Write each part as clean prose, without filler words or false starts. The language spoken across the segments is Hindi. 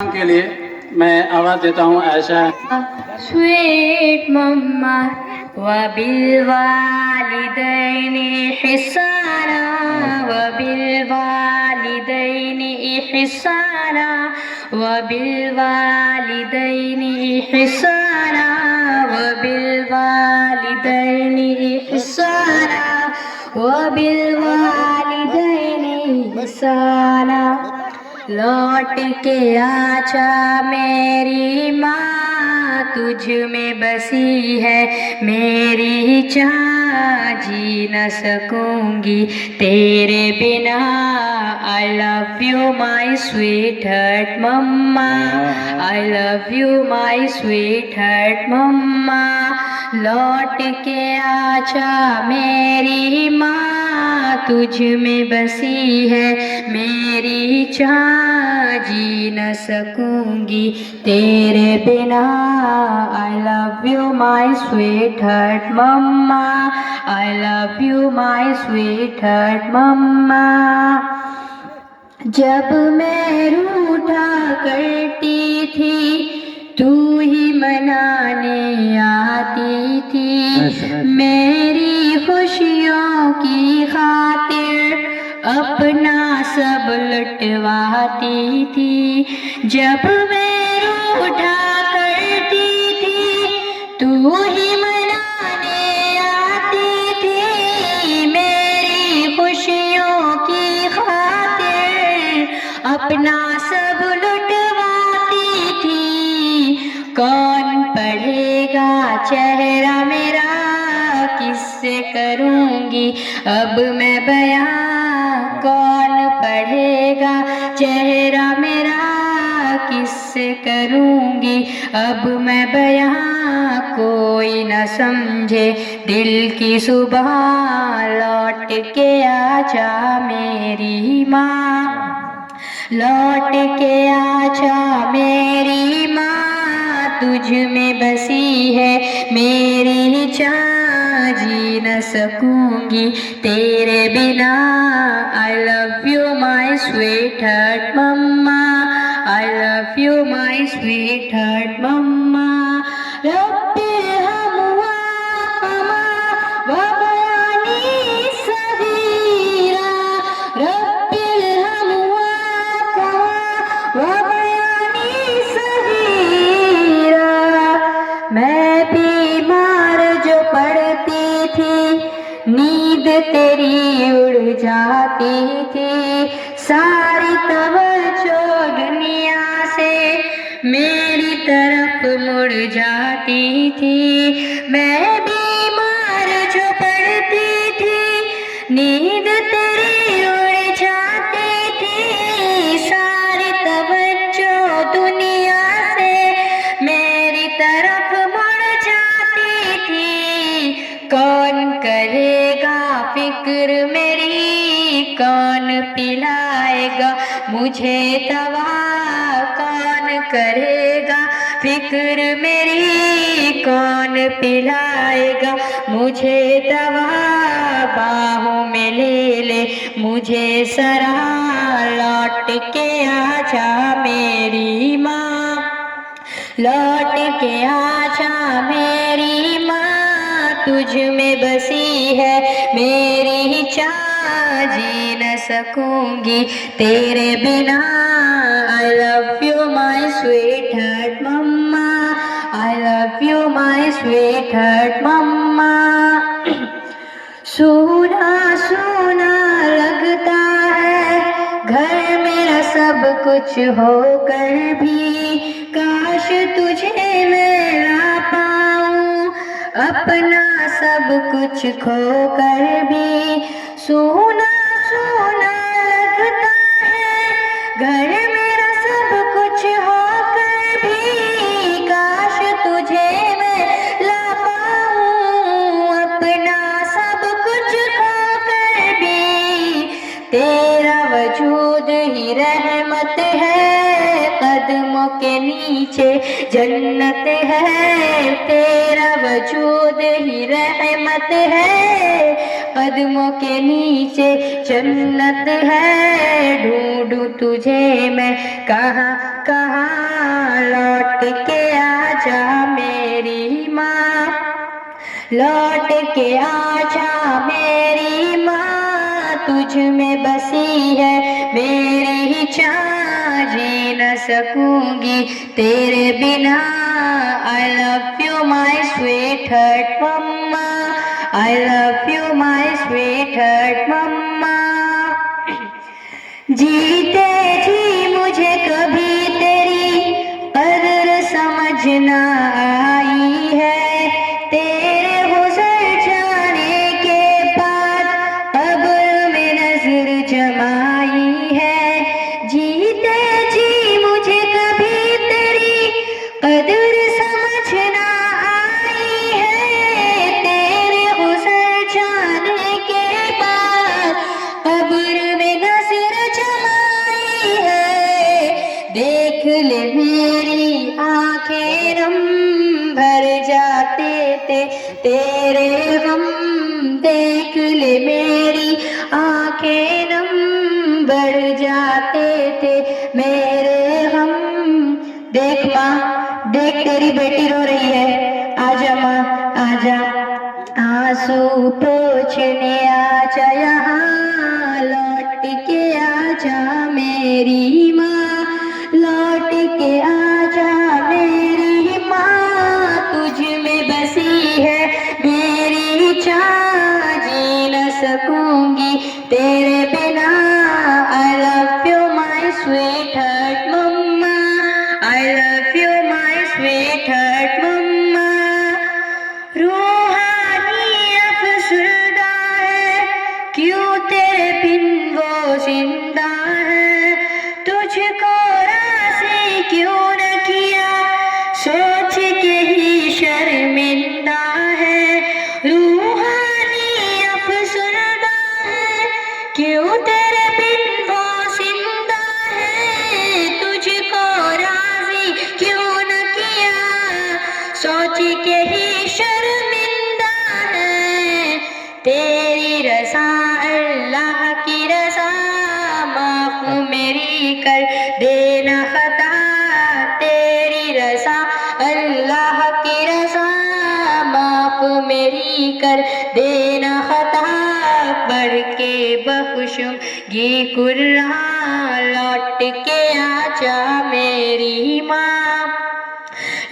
के लिए मैं आवाज देता हूँ ऐसा। स्वीट मम्मा वबिलवालिदैनि इहसाना वबिलवालिदैनि इहसाना वबिलवालिदैनि इहसाना वबिलवालिदैनि इहसाना वबिलवालिदैनि इहसाना। लौट के आजा मेरी माँ, तुझ में बसी है मेरी जान, जी न सकूंगी तेरे बिना। I love you my sweetheart mamma, I love you my sweetheart मम्मा। लौट के आजा मेरी माँ, तुझ में बसी है मेरी जान, जी न सकूंगी तेरे बिना। I love you my sweetheart mamma, I love you my sweetheart मम्मा। जब मैं रूठा करती थी तू ही मनाने आती थी, मेरी खुशियों की खातिर अपना सब लुटवाती थी। जब मैं रूठा करती थी तू ही मनाने आती थी, मेरी खुशियों की खातिर अपना सब लुटवाती थी। कौन पढ़ेगा चेहरा मेरा, किससे करूँगी अब मैं बयां। कौन पढ़ेगा चेहरा मेरा, किससे करूँगी अब मैं बयां। कोई न समझे दिल की सुबह, लौट के आजा मेरी माँ, लौट के आजा मेरी माँ। तुझ में बसी है मेरी जान, जी न सकूंगी तेरे बिना। I love you my sweetheart mamma, I love you my sweetheart मम्मा। रब्बिल हम्वा कमा वबयानी सगीरा, रब्बिल हम्वा कमा वबयानी सगीरा। मैं बीमार जो पड़ती थी, नींद तेरी उड़ जाती थी, सारी तवज्जो दुनिया से मेरी तरफ मुड़ जाती थी। मैं बीमार जो पड़ती थी, नींद तेरी उड़ जाती थी, सारी तवज्जो दुनिया से मेरी तरफ मुड़ जाती थी। कौन करेगा फिक्र मेरी, कौन पिलाएगा मुझे दवा। कौन करेगा फिक्र मेरी, कौन पिलाएगा मुझे दवा। बाहों में ले ले मुझे सरा, लौट के आजा मेरी माँ, लौट के आजा मेरी माँ। तुझ में बसी है मेरी जान, जी न सकूंगी तेरे बिना। I love you my sweetheart mamma, I love you my sweetheart मम्मा। सूना सूना लगता है घर मेरा सब कुछ होकर भी, काश तुझे मैं ना पाऊं अपना सब कुछ खोकर भी। सूना सूना लगता है घर मेरा सब कुछ होकर भी, काश तुझे मैं ला पाऊं अपना सब कुछ खोकर भी। तेरा वजूद ही रहमत है, कदमों के नीचे जन्नत है, तेरा वजूद ही रहमत है। कदमों के नीचे जन्नत है, ढूंढूं तुझे मैं कहाँ कहाँ। लौट के आजा मेरी माँ, लौट के आजा मेरी माँ, तुझ में बसी है मेरी चाह, जी न सकूंगी तेरे बिना। I love you my sweetheart mamma, I love you my sweetheart मम्मा। जीते जी मुझे कभी तेरी कदर समझ ना आई है, तेरे हुस्न जाने के बाद कब्र में नजर जमाई है। जीते जी मुझे कभी तेरी कदर समझ ना आई है, तेरे हुस्न जाने के बाद कब्र में नजर जमाई है। देख ले मेरी आंखें रम भर जाते थे तेरे गम, देख ले मेरी आंखें नम भर जाते थे मेरे गम। देख माँ, देख तेरी बेटी रो रही है, आजा माँ आजा, आंसू पोंछने आजा यहाँ। लौट के आजा मेरी माँ, लौट के आजा मेरी माँ, तुझ में बसी है मेरी चाह, जी न सकूंगी तेरे बिना। I love you my sweetheart mamma, I love you my sweetheart मम्मा। रूहानी अफसरदा है, क्यों तेरे बिन वो जिंदा है। तुझको राज़ी क्यों न किया, सोच के ही शर्मिंदा है। रूहानी अफसरदा है, क्यों तेरे बिन वो जिंदा है। तुझको राज़ी क्यों न किया, सोच के ही शर्मिंदा है। तेरी रज़ा अल्लाह की रज़ा, माफ मेरी कर देना खता। तेरी रज़ा अल्लाह की रज़ा, माफ मेरी कर देना खता। पढ़ के बख्शूंगी कुरान, लौट के आजा मेरी माँ,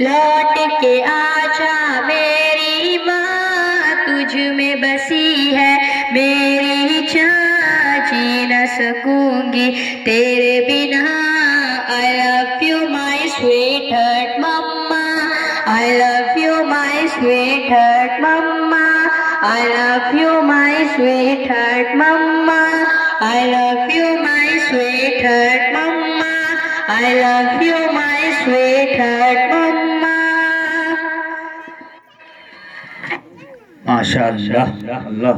लौट के आजा मेरी माँ, तुझ में बसी है मेरी चाह, जी न सकूंगी तेरे बिना। I love you my sweetheart mamma, I love you my sweetheart mamma, I love you my sweetheart mamma, I love you my sweetheart mamma, I love you my sweetheart मम्मा। माशाअल्लाह। अल्लाह